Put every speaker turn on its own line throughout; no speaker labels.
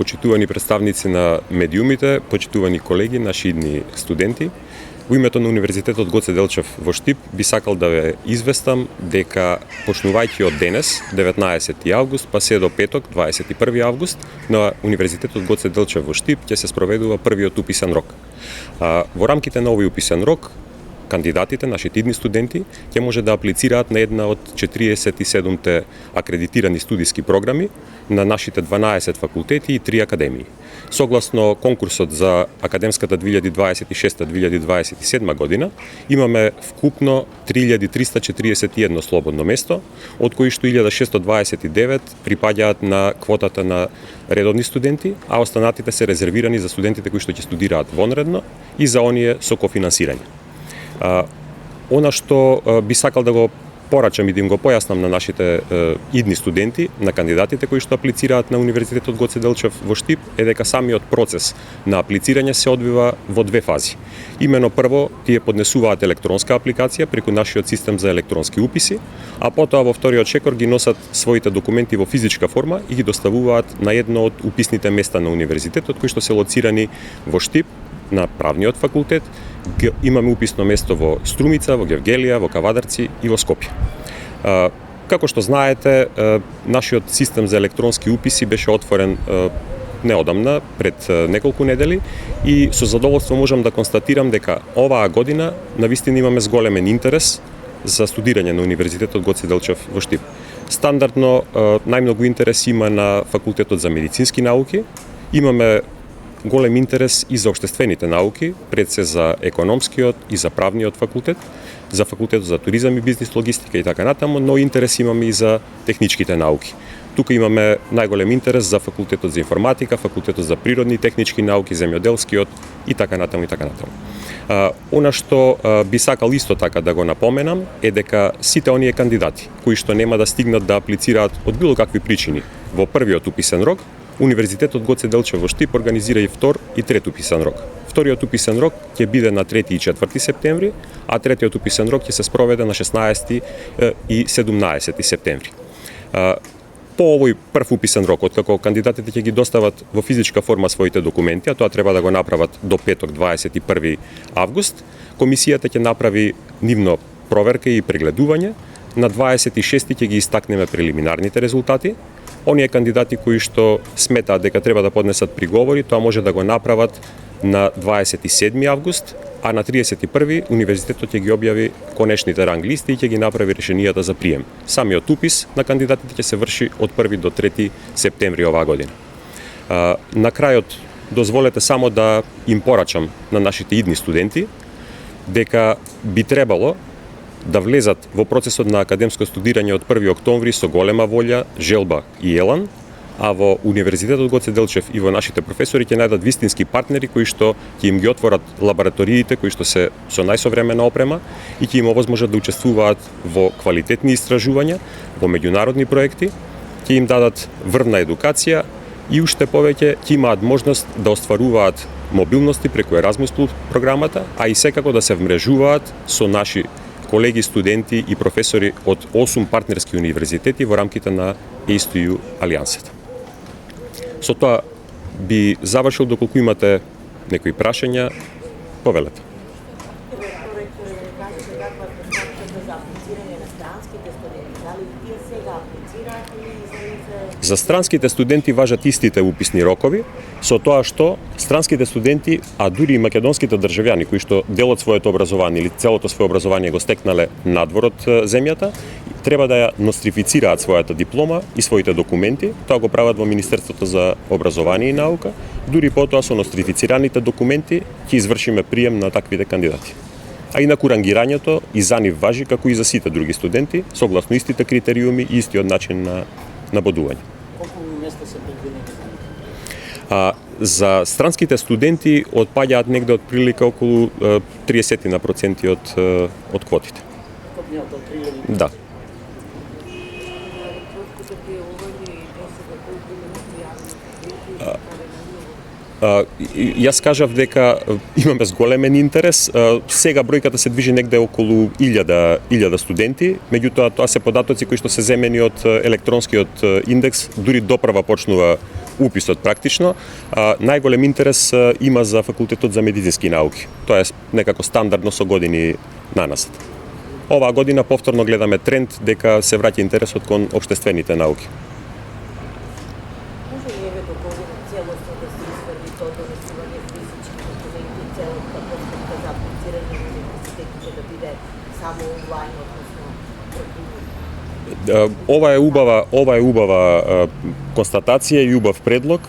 почитувани представници на медиумите, почитувани колеги, наши идни студенти. Во името на Универзитетот Гоце Делчев во Штип би сакал да ве известам дека почнувајќи од денес, 19 август, па се до петок, 21 август, на Универзитетот Гоце Делчев во Штип ќе се спроведува првиот уписен рок. Во рамките на овој уписен рок, кандидатите, нашите идни студенти, ќе може да аплицираат на една од 47-те акредитирани студиски програми на нашите 12 факултети и 3 академии. Согласно конкурсот за академската 2026-2027 година, имаме вкупно 3341 слободно место, од кои што 1629 припаѓаат на квотата на редовни студенти, а останатите се резервирани за студентите кои што ќе студираат вонредно и за оние со кофинансирање. Она што би сакал да го порачам и да им го појаснам на нашите идни студенти, на кандидатите кои што аплицираат на Универзитетот Гоце Делчев во Штип, е дека самиот процес на аплицирање се одвива во две фази. Имено прво, тие поднесуваат електронска апликација преку нашиот систем за електронски уписи, а потоа во вториот чекор ги носат своите документи во физичка форма и ги доставуваат на едно од уписните места на универзитетот кои што се лоцирани во Штип, на правниот факултет. Имаме уписно место во Струмица, во Гевгелија, во Кавадарци и во Скопје. Како што знаете, нашиот систем за електронски уписи беше отворен неодамна, пред неколку недели, и со задоволство можам да констатирам дека оваа година навистина имаме зголемен интерес за студирање на Универзитетот Гоце Делчев во Штип. Стандардно најмногу интерес има на факултетот за медицински науки, имаме голем интерес и за општествените науки, пред се за економскиот и за правниот факултет, за факултетот за туризам и бизнис логистика и така натаму, но интерес имаме и за техничките науки. Тука имаме најголем интерес за факултетот за информатика, факултетот за природни и технички науки, земјоделскиот и така натаму и така натаму. Она што би сакал исто така да го напоменам е дека сите оние кандидати кои што нема да стигнат да аплицираат од било какви причини во првиот уписен рок, Универзитетот Гоце Делчев во Штип организира и втор и трет уписен рок. Вториот уписен рок ќе биде на 3 и 4 септември, а третиот уписен рок ќе се спроведе на 16 и 17 септември. По овој прв уписен рок, откако кандидатите ќе ги достават во физичка форма своите документи, а тоа треба да го направат до петок 21 август, комисијата ќе направи нивно проверка и прегледување. На 26 ќе ги истакнеме прелиминарните резултати. Оние кандидати кои што сметаат дека треба да поднесат приговори, тоа може да го направат на 27 август, а на 31 универзитетот ќе ги објави конечните ранг листи и ќе ги направи решенијата за прием. Самиот упис на кандидатите ќе се врши од 1 до 3 септември оваа година. На крајот, дозволете само да им порачам на нашите идни студенти дека би требало да влезат во процесот на академско студирање од 1 октомври со голема волја, желба и елан, а во Универзитетот Гоце Делчев и во нашите професори ќе најдат вистински партнери кои што ќе им ги отворат лабораториите кои што се со најсовремена опрема и ќе им овозможат да учествуваат во квалитетни истражувања, во меѓународни проекти, ќе им дадат врвна едукација и уште повеќе ќе имаат можност да остваруваат мобилности преку Еразмус Плюс програмата, а и секако да се вмрежуваат со наши колеги, студенти и професори од 8 партнерски универзитети во рамките на ACE2U алијансата. Со тоа би завршил, доколку имате некои прашања, повелете. За странските студенти важат истите уписни рокови, со тоа што странските студенти, а дури и македонските државјани кои што дел од своето образование или целото свое образование го стекнале надвор од земјата, треба да ја нострифицираат својата диплома и своите документи. Тоа го прават во Министерството за образование и наука. Дури потоа со нострифицираните документи ќе извршиме прием на таквите кандидати. А инаку рангирањето и за нив важи како и за сите други студенти, согласно истите критериуми и истиот начин на бодување.
Колку места се предвидени?
За странските студенти отпаѓаат негде од прилика околу 30% од квотите.
Копниот од 3000?
Да. Јас кажав дека имаме зголемен интерес. Сега бројката се движи негде околу 1000 студенти, меѓутоа тоа се податоци кои што се земени од електронскиот индекс, дури допрва почнува уписот практично. Најголем интерес има за факултетот за медицински науки. Тоа е некако стандардно со години наназад. Оваа година повторно гледаме тренд дека се враќа интересот кон општествените науки.
Може ли евентуално целосно да се изврши тоа донесување физички документи, целата постапка за аплицирање на универзитетите да биде само онлайн, односно
Ова е убава констатација и убав предлог,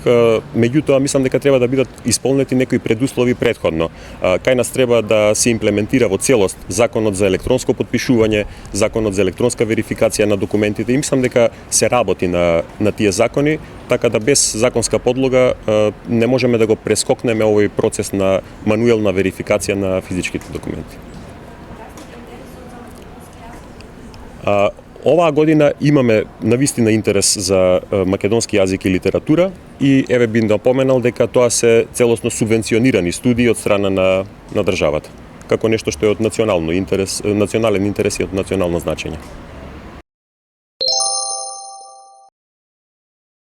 меѓутоа мислам дека треба да бидат исполнети некои предуслови претходно. Кај нас треба да се имплементира во целост законот за електронско потпишување, законот за електронска верификација на документите и мислам дека се работи на тие закони, така да без законска подлога не можеме да го прескокнеме овој процес на мануелна верификација на физичките документи. Оваа година имаме навистина интерес за македонски јазик и литература и еве би напоменал дека тоа се целосно субвенционирани студии од страна на државата, како нешто што е од национален интерес и од национално значење.